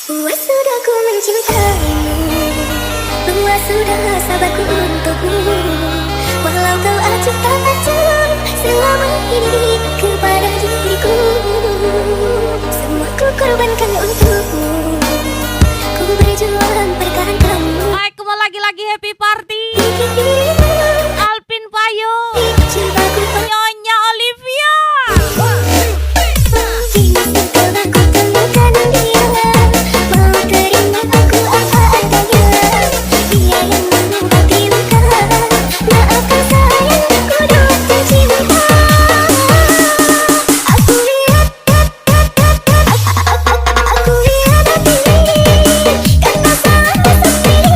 Puas sudah ku mencintaimu, luas sudah sabarku untukmu. Walau kau acuh tak acuh selama ini kepada diriku, semua ku korbankan untukmu. Ku berjuang pertahankanmu. Baik, kembali lagi happy party. Alvin Payo, Cintaku Nyonya Olivia. kini setelah aku temukan dia, mau terima aku apa adanya. Dia yang mengobati luka, maafkan sayang ku jatuh cinta. Aku lihat hati karena sama sepi.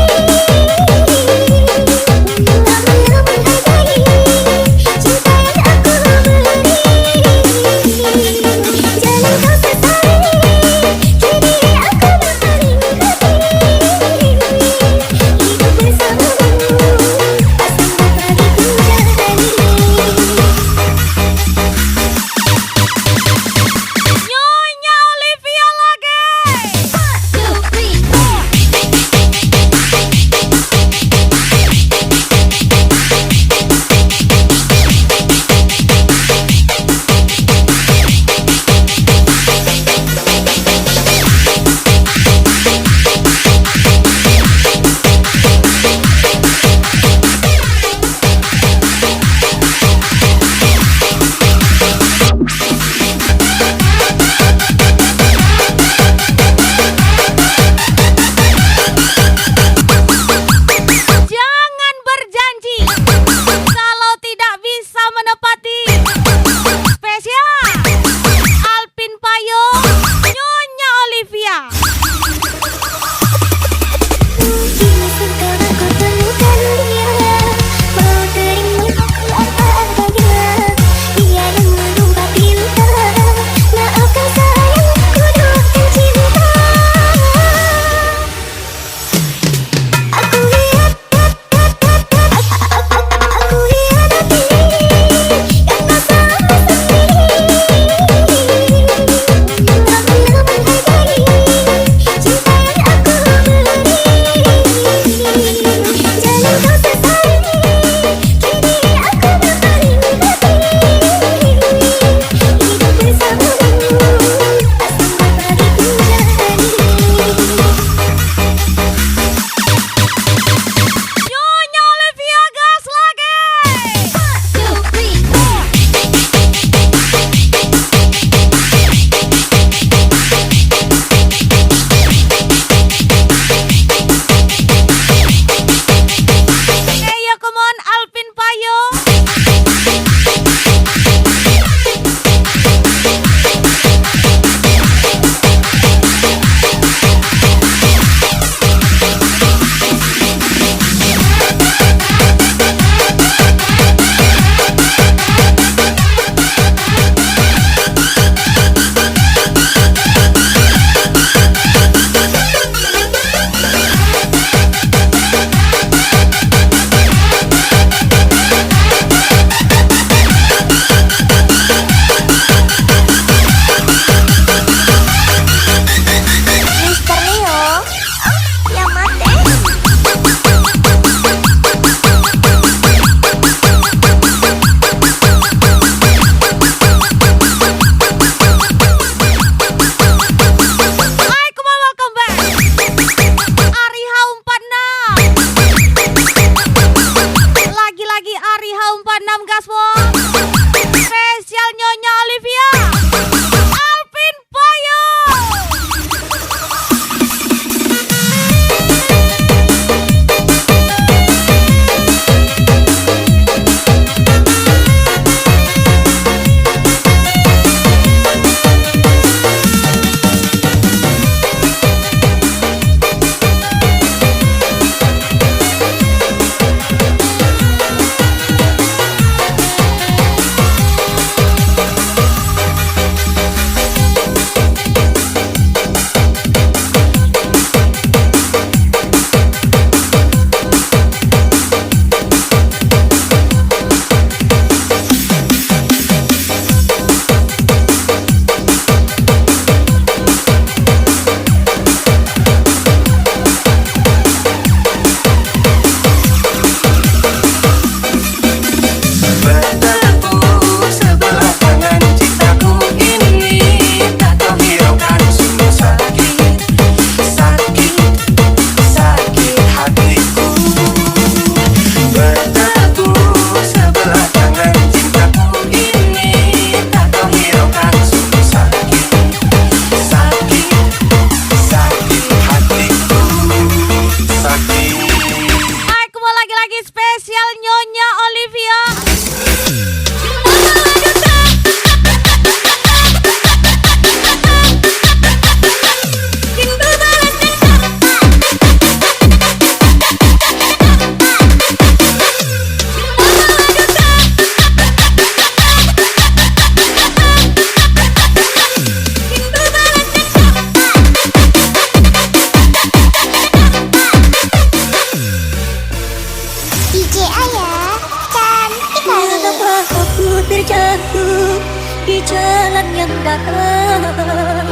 belakang,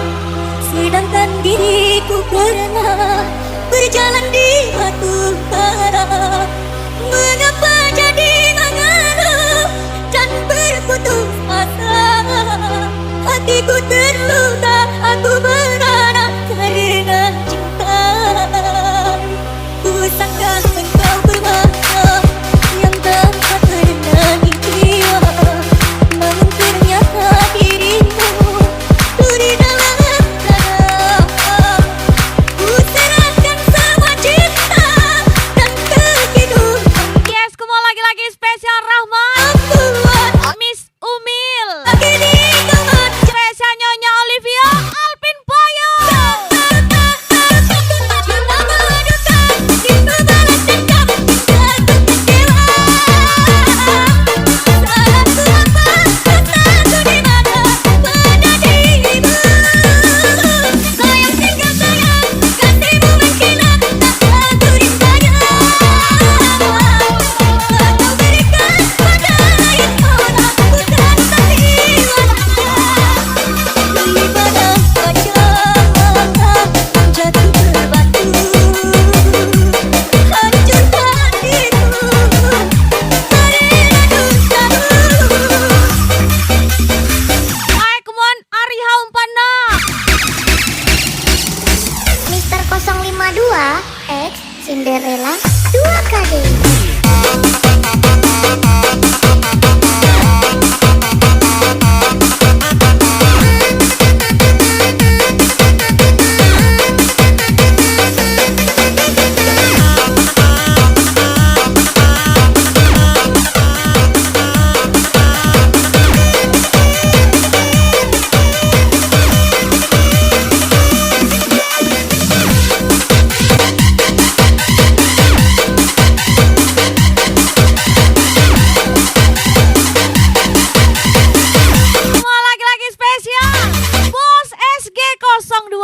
sedangkan diriku pernah berjalan di batu bara. Mengapa jadi mengeluh dan berputus asa? Hatiku terluka, aku beranak karena cinta. Ku sangka engkau bermakna yang dapat menenangi jiwa, namun ternyata dirimu duri dalam dada. Ku serahkan semua cinta dan kehidupan. Yes, kumau lagi-lagi spesial Rahmat, Buat Miss Umil, lagi di kamar. spesial Nyonya Olivia, Alpin Payo. Hai, kumon Ariha Umpana. Mister 052 X Cinderella 2KD. Kumau lagi-lagi spesial Bos SG02.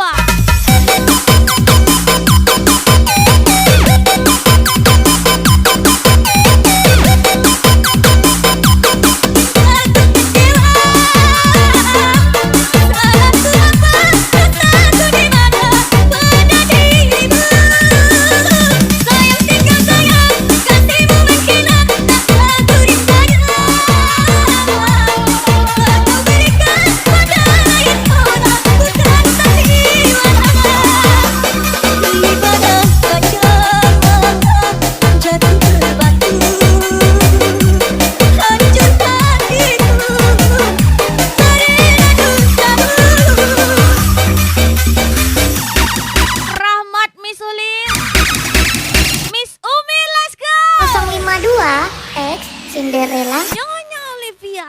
Rahmat, Miss Ulil, Miss Umi, let's go. 052 X Cinderella. Nyonya Olivia.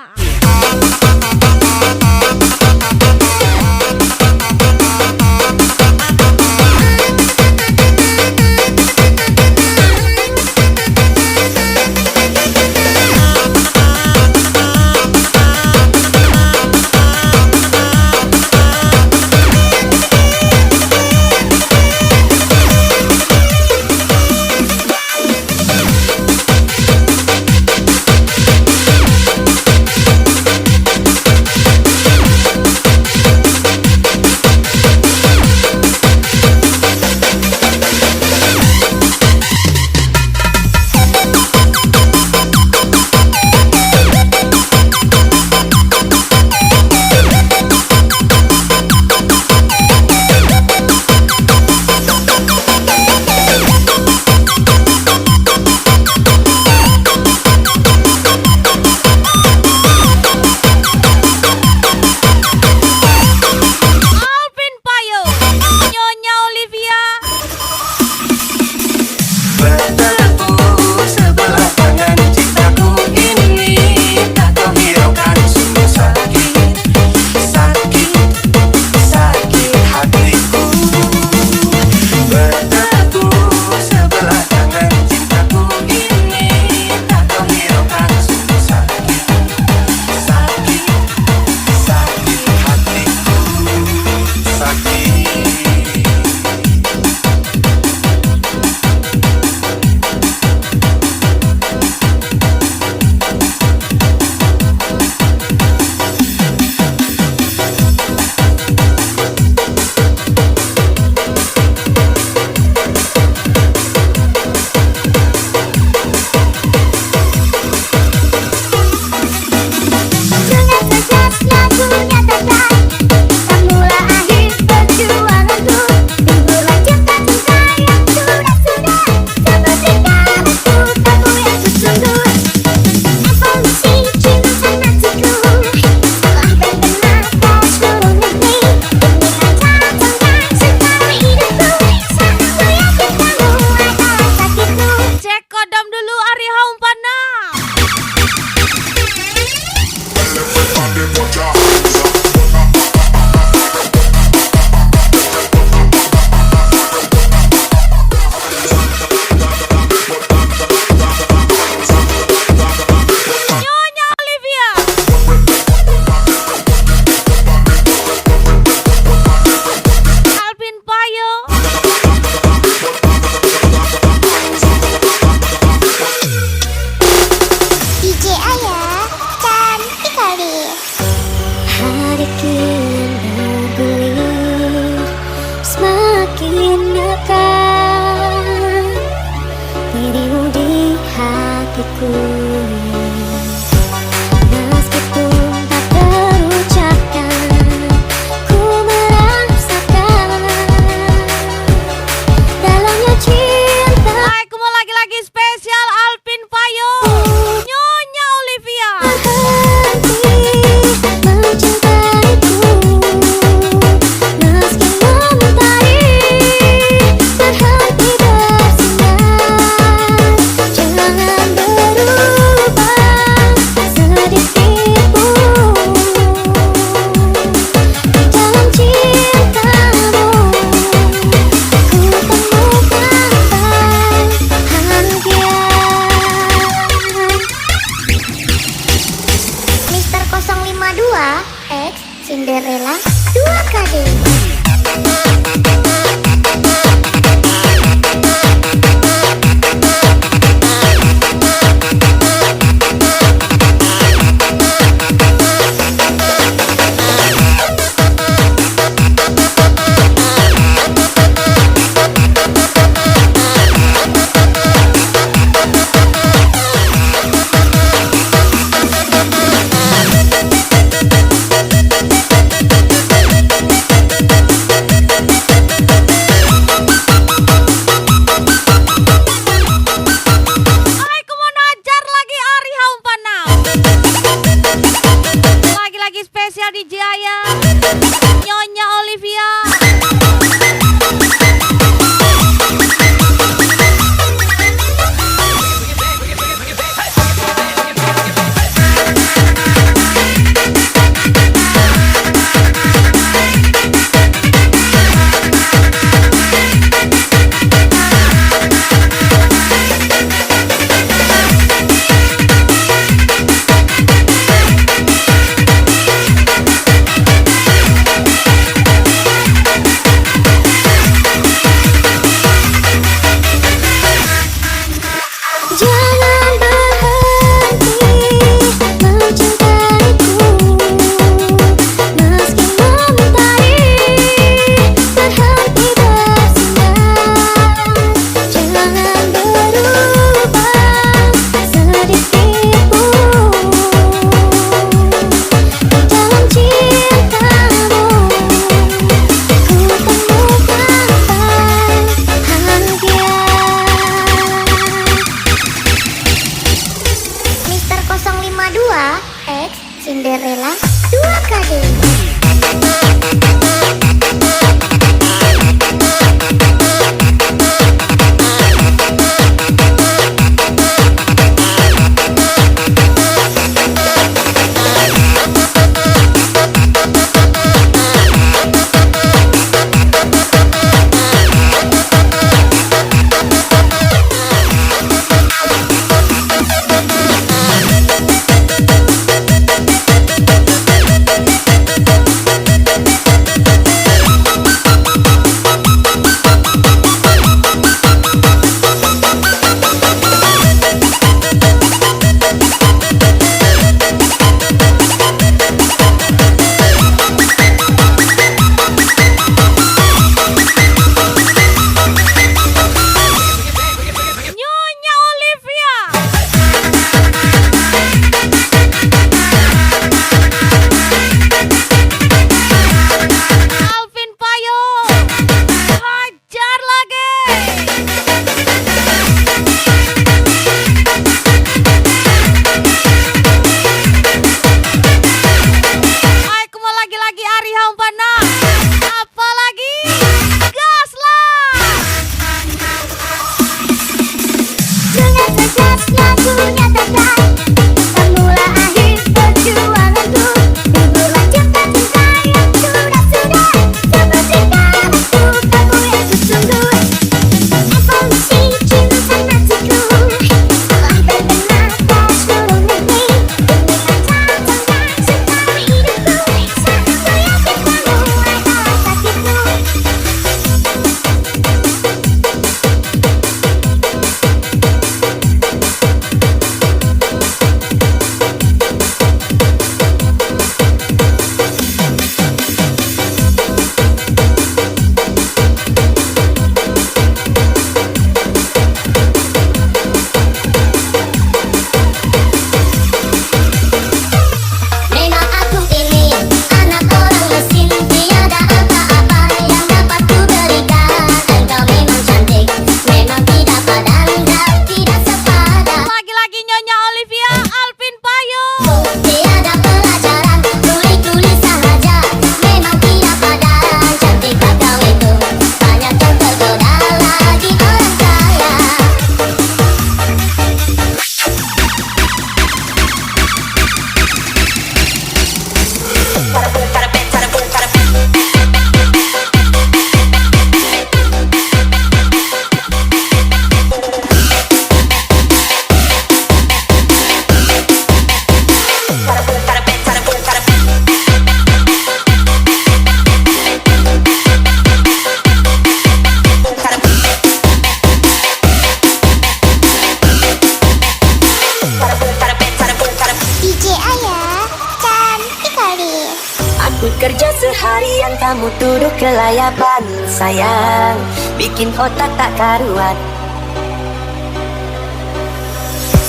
kelayapan sayang, bikin otak tak karuan.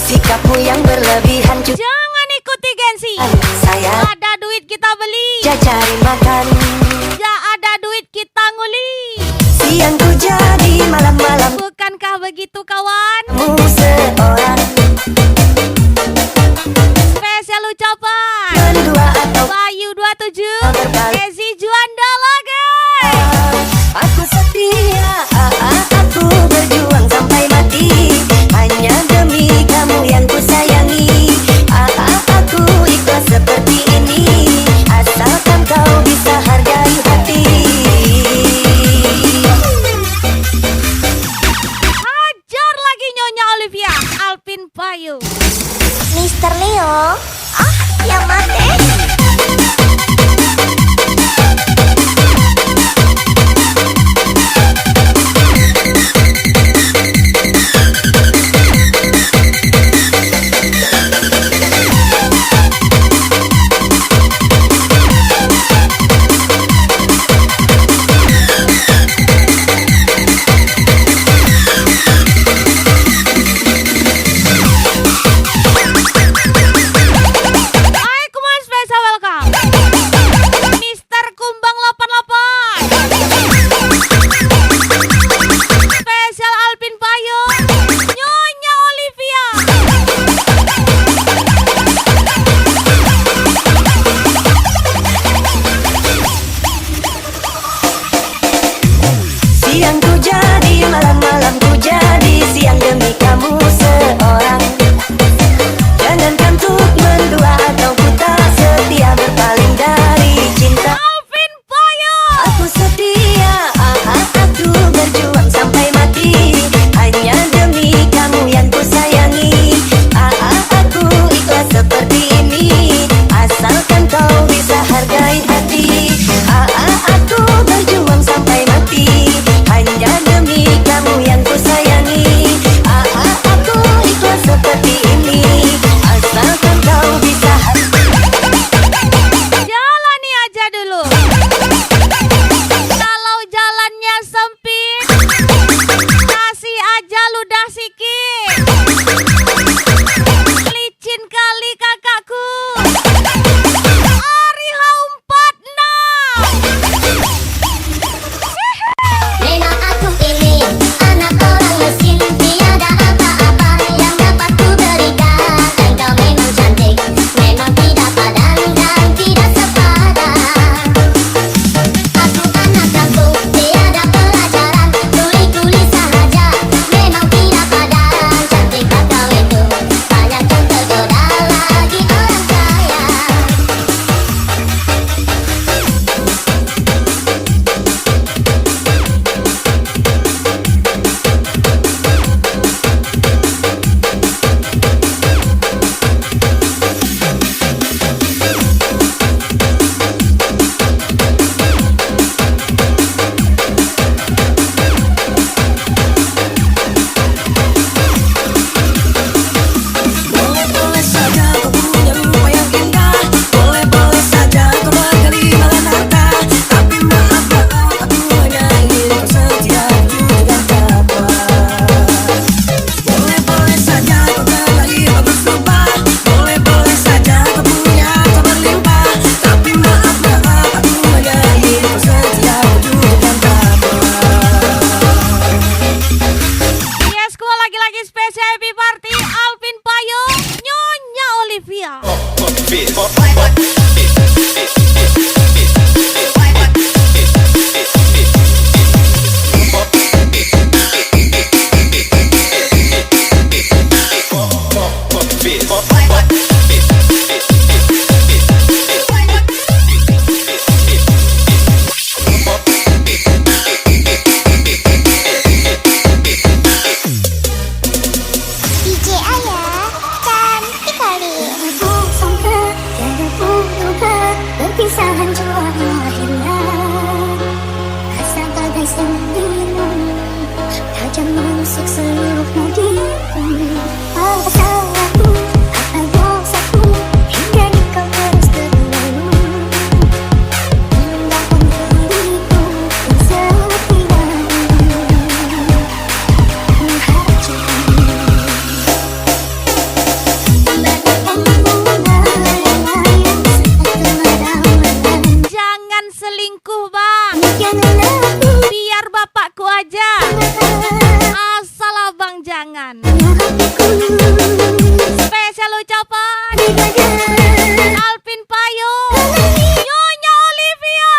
Sikapmu yang berlebihan juga Jangan ikuti gengsi. sayang. Ada duit kita beli, Cari makan, gak ada duit kita nguli. siang ku jadi malam-malam. Bukankah begitu kawan? Mu seorang Spesial ucapan mendua atau Bayu 27, berbalik. Ezi Juanda lagi. Aku setia, aku berjuang sampai mati, hanya demi kamu yang ku sayangi. Aku ikhlas seperti ini, asalkan kau bisa hargai hati. Hajar lagi Nyonya Olivia, Alvin Payu. Mister Leo, yang mati. Hai kuman spesial welcome Mister Kumbang 88, spesial Alvin Payu, Nyonya Olivia. Siang ku jadi, malam-malam ku jadi, siang demi kamu seorang. Jangankan untuk mendua atau ku tak setia, berpaling dari cinta. Alvin Payu. Aku setia, aku berjuang sampai mati, hanya demi kamu yang ku sayangi. Aku ikhlas seperti ini, asalkan kau bisa hargai hati. Aku berjuang sampai mati, hanya demi kamu yang ku sayangi. Aku ikhlas seperti ini, asalkan kau bisa Jalani aja dulu. Kalau jalannya sempit, kasih aja ludah sikit. Licin kali kakakku. Ariha 46. Memang aku ini anak orang mesin, tiada apa-apa yang dapat ku berikan. Engkau memang cantik, memang tidak padan dan tidak sepadan. Aku anak kampung, tiada pelajaran, kuli-kuli saja, memang tidak padan. Cantikkah kau itu, banyak yang tergoda lagi orang kaya. Boleh-boleh saja kau punya rumah yang indah, boleh-boleh saja kau berkelimpahan harta, tapi maaf aku hanya ingin kau setia, jujur dan tepat. Boleh-boleh saja kau terlahir bagus rupa, boleh-boleh saja kau punya harta berlimpah, tapi maaf aku hanya ingin kau setia, jujur dan tepat. Yes, gua lagi-lagi spesial happy party Alvin Payu, Nyonya Olivia. DJ Ayah, cantik kali. Aku sangka tiada puluh perpisahan jua hilang. Rasa bagai sendirimu, tajam menusuk seluruh nadiku. Apa salahku, apa dosaku, hingga kau terus terburu. Meninggalkan diriku jangan. hatiku Spesial ucapan di dada. Alvin Payung, Nyonya Olivia.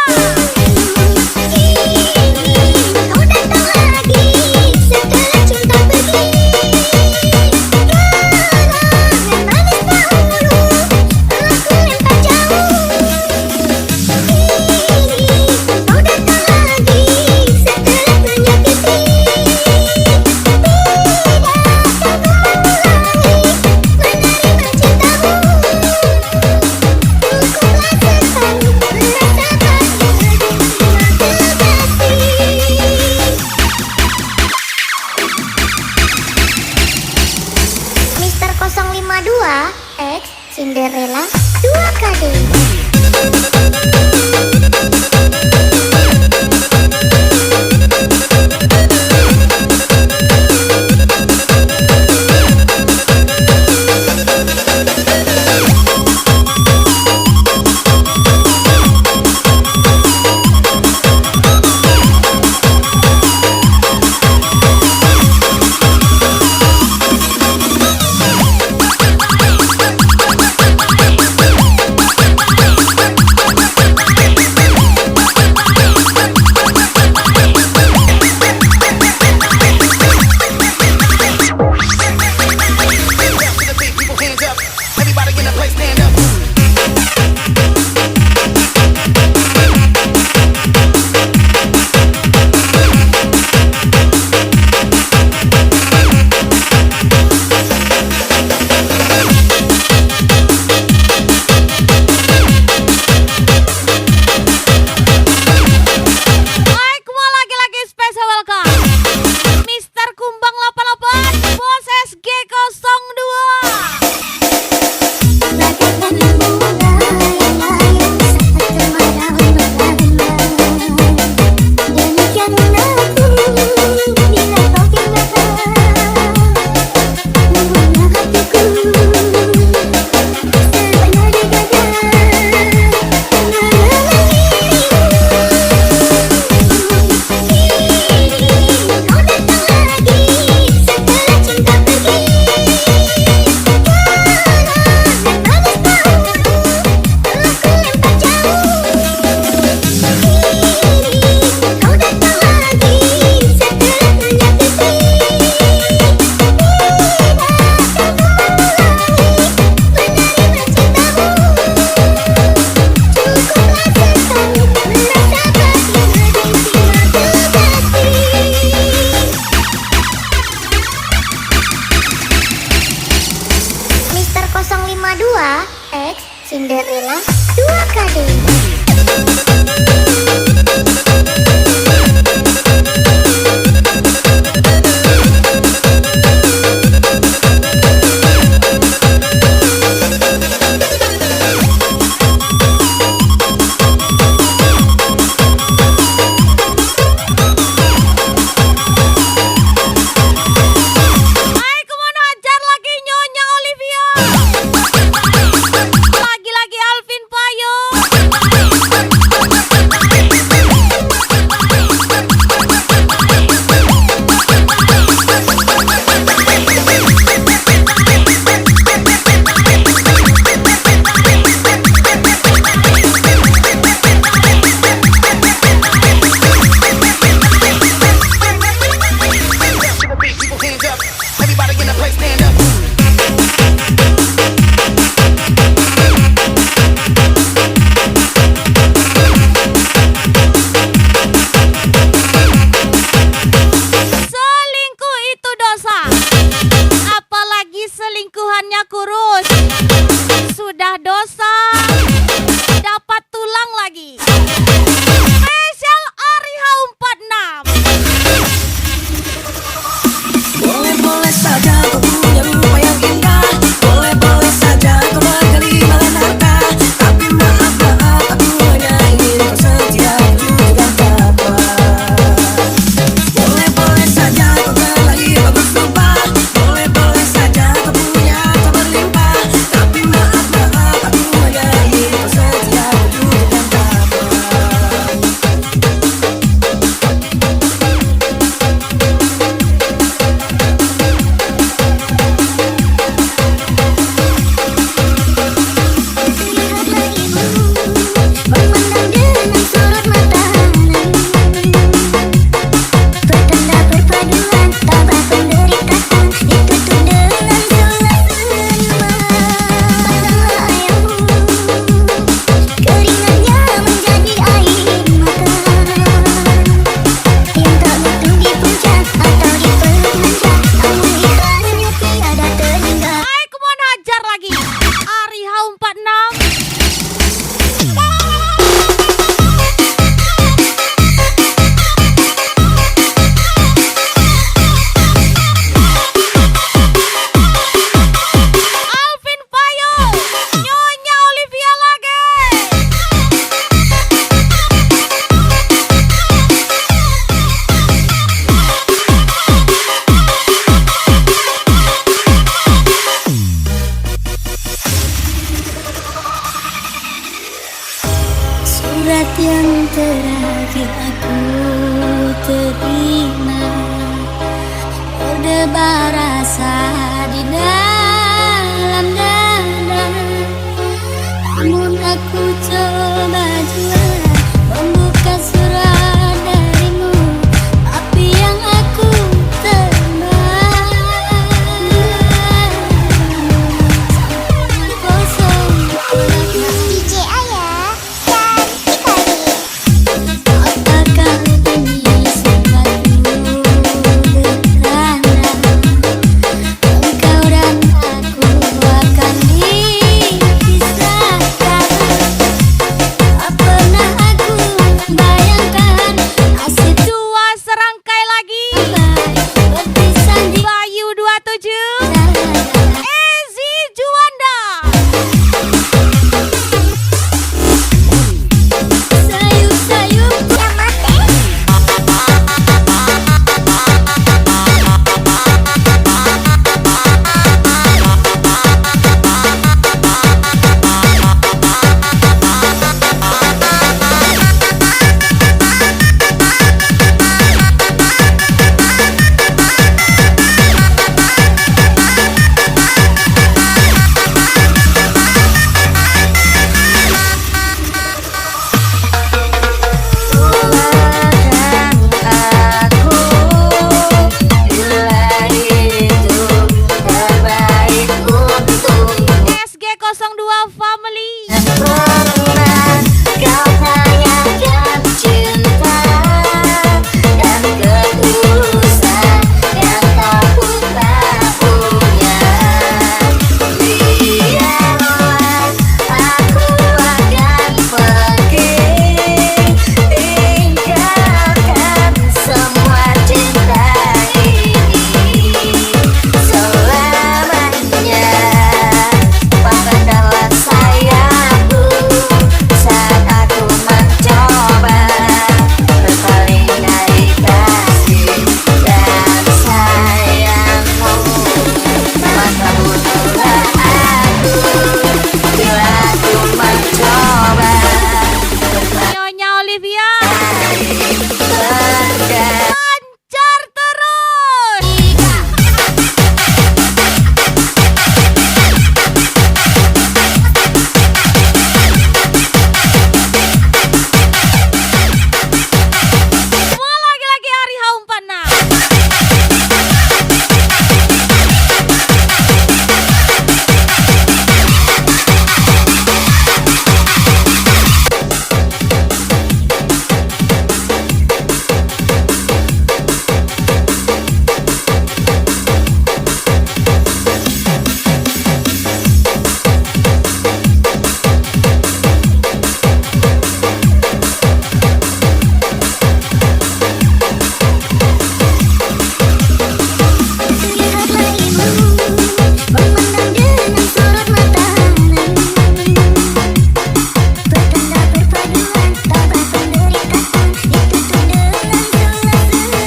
Kau datang lagi setelah cinta pergi. Yang manis dahulu aku lempar jauh. Kau datang lagi setelah menyakiti. Mister 052 X Cinderella 2KD. Baik, semua lagi-lagi spesial welcome Mister Kumbang 88, Bos SG 02. Bagaikan bunga yang layu saat kemarau melanda. Demikian aku bila kau tinggalkan. Bunga hatiku sebenar di dada. Kau datang lagi setelah cinta pergi. Yang manis dahulu aku lempar jauh. Kau datang lagi setelah menyakiti. Menerima cintamu. Cukuplah sekali merasa bahagia di sini Mister 052 X Cinderella 2KD. Baik, kemana ajar lagi Nyonya Olivia. Lagi-lagi Alvin Payung, Tebar rasa di dalam dada, namun aku coba jua membuka surat darimu, tapi yang aku terima kosong. DJ Ayah cantik kali. Apakah ini sepatu bertanda engkau dan aku akan dipisahkan? Tak pernah aku bayangkan nasib Dua serangkai lagi. berpisah di Bayu 27, dada. Ezi Juanda. Sayup-sayup sama teh. SG02 Family. Pernah kau tanyakan cinta dan ketulusan yang kau tak punya. Biarlah aku akan pergi, tinggalkan semua cinta ini selamanya. Padalah sayangku saat aku mencoba berpaling dari kasih dan sayangmu. Maka bunuhlah aku bila aku mencoba berpaling Nyonya Olivia. dari Lancar terus. Semua lagi-lagi hari Haumpana. Lihatlah ibu memandang dengan sorot mata, bertanda perpaduan tabah penderitaan ditutup dengan jelas semua.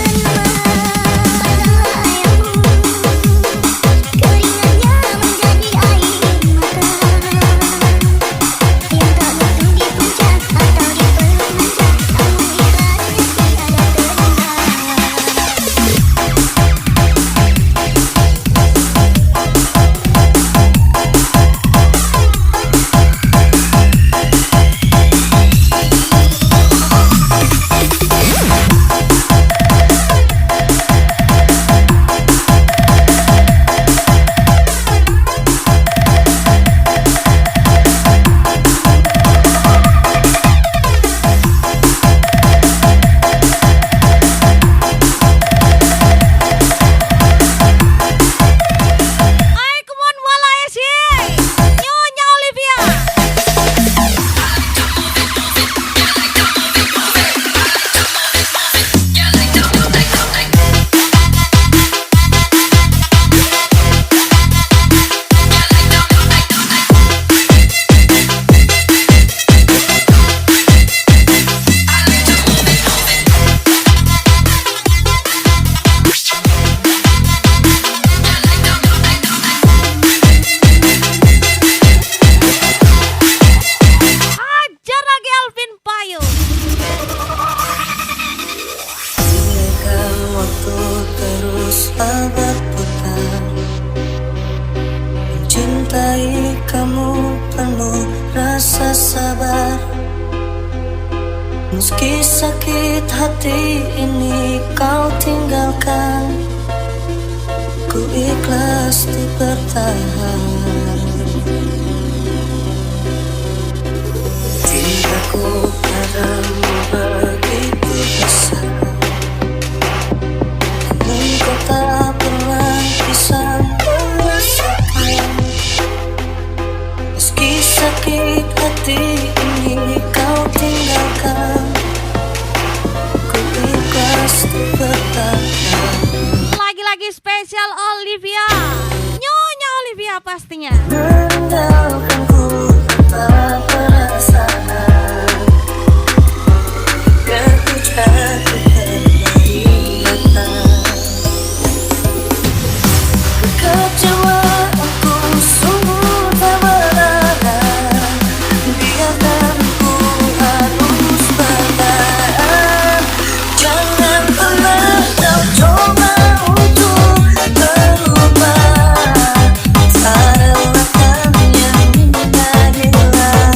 Padahal ayahmu keringatnya menjadi air mata yang tak butuh dipuja atau dipeluk manja, namun ikhlasnya tiada terhingga. Ayo come on Malaysia. Nyonya Olivia. Hajar lagi Alvin Payu. biarkan waktu terus abad Meski sakit hati ini kau tinggalkan, ku ikhlas untuk bertahan. Cintaku padamu begitu besar, namun kau tak pernah bisa merasakan. Meski sakit hati ini kau tinggalkan, ku ikhlas untuk bertahan. Lagi-lagi spesial Olivia, Nyonya Olivia pastinya. Meninggalkanku tanpa perasaan, biar ku jatuh terbelakang. Kekecewaanku sungguh tak berarah, biarkan ku harus bertahan. Jangan pernah kau coba untuk berubah, tak relakan yang minta hilang.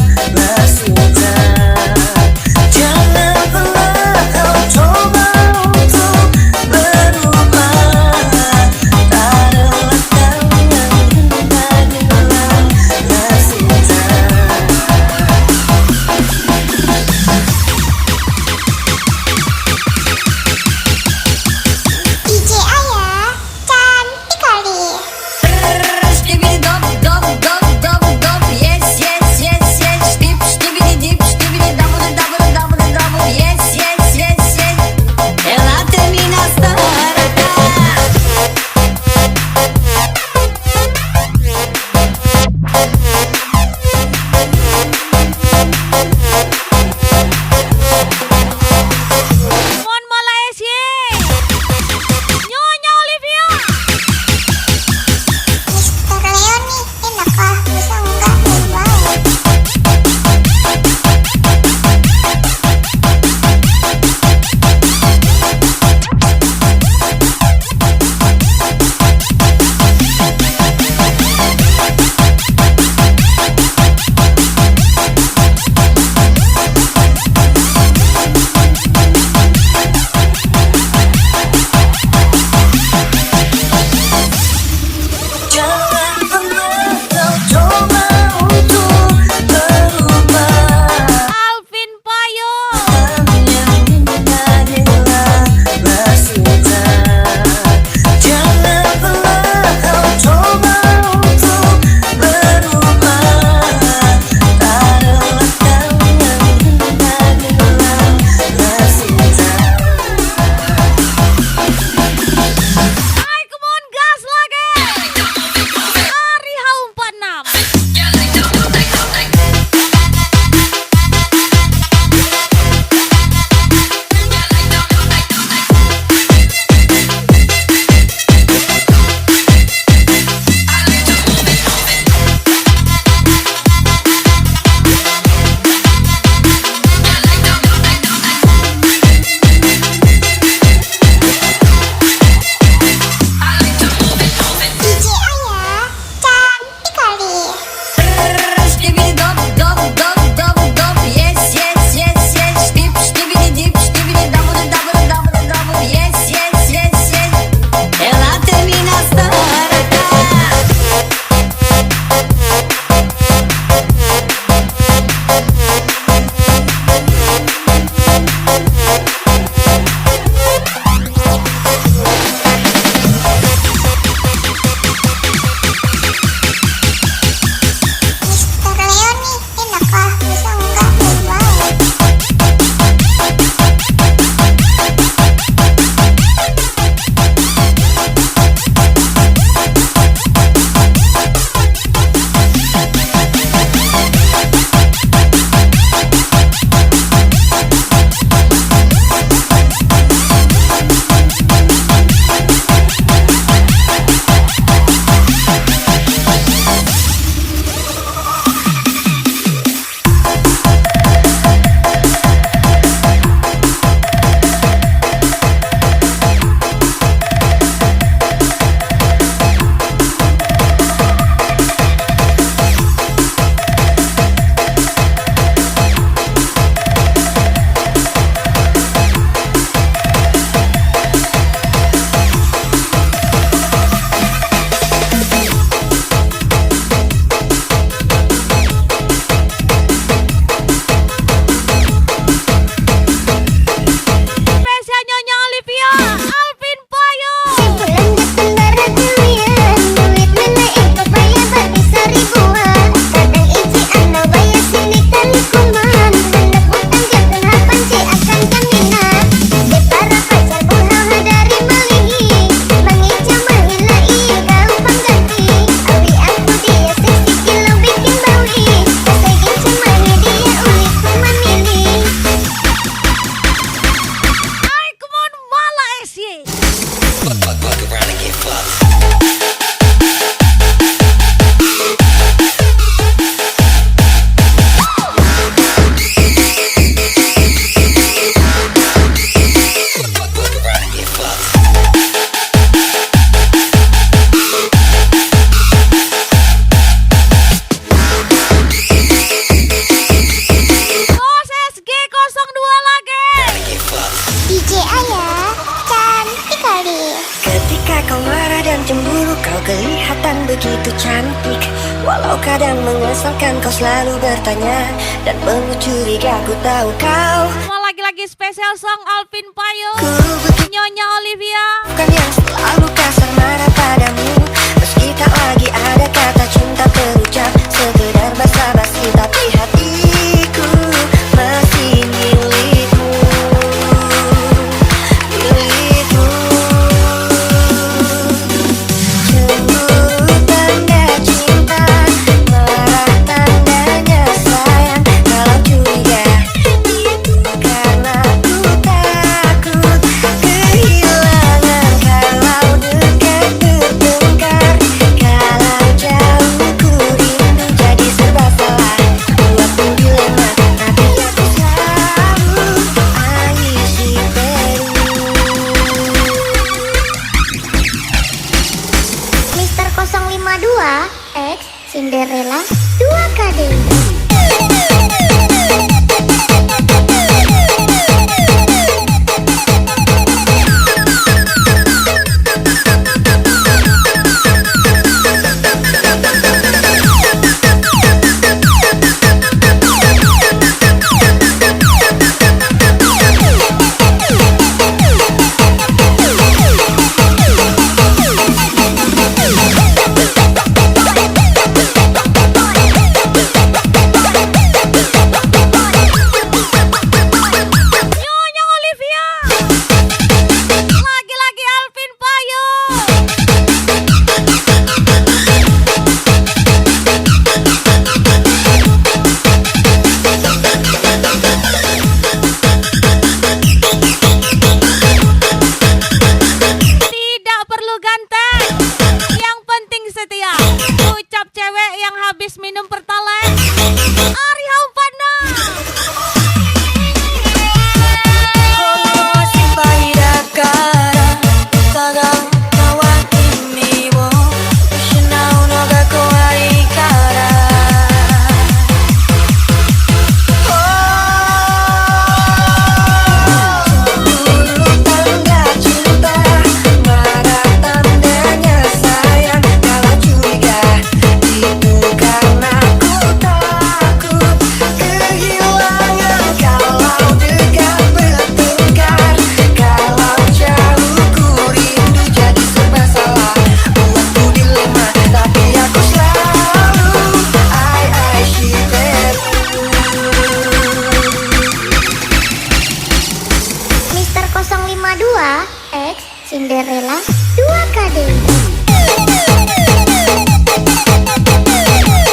around and get fucked. Bos SG02 lagi. DJ Ayah, cantik kali. Ketika kau marah dan cemburu, kau kelihatan begitu cantik. Walau kadang mengesalkan, kau selalu bertanya dan penuh curiga. Ku tahu kau Mau lagi-lagi spesial song Alvin Payung, bukan Nyonya Olivia. yang selalu kasar marah padamu. Meski tak lagi ada kata cinta terucap, sekedar basa-basi, tapi hatiku masih milikmu. Milikmu. Cemburu tanda cinta, marah tandanya sayang. Kalau curiga itu karena ku takut kehilangan. Kalau dekat bertengkar, kalau jauh ku rindu, jadi serba salah. Buatku dilema, tapi aku selalu Aishi Peru. Mister 052 X Cinderella 2KD. Nyonya Olivia. Lagi-lagi Alvin Payung. Tidak perlu ganteng, yang penting setia. Ucap cewek yang habis minum pertalite, Ari Hampana. Tanda cinta, marah tandanya sayang. Kalau curiga itu karena ku takut kehilangan. Kalau dekat bertengkar, kalau jauh ku rindu, jadi serba salah. Buatku dilema, tapi aku selalu Aishi Peru. Mister 052 X Cinderella 2KD.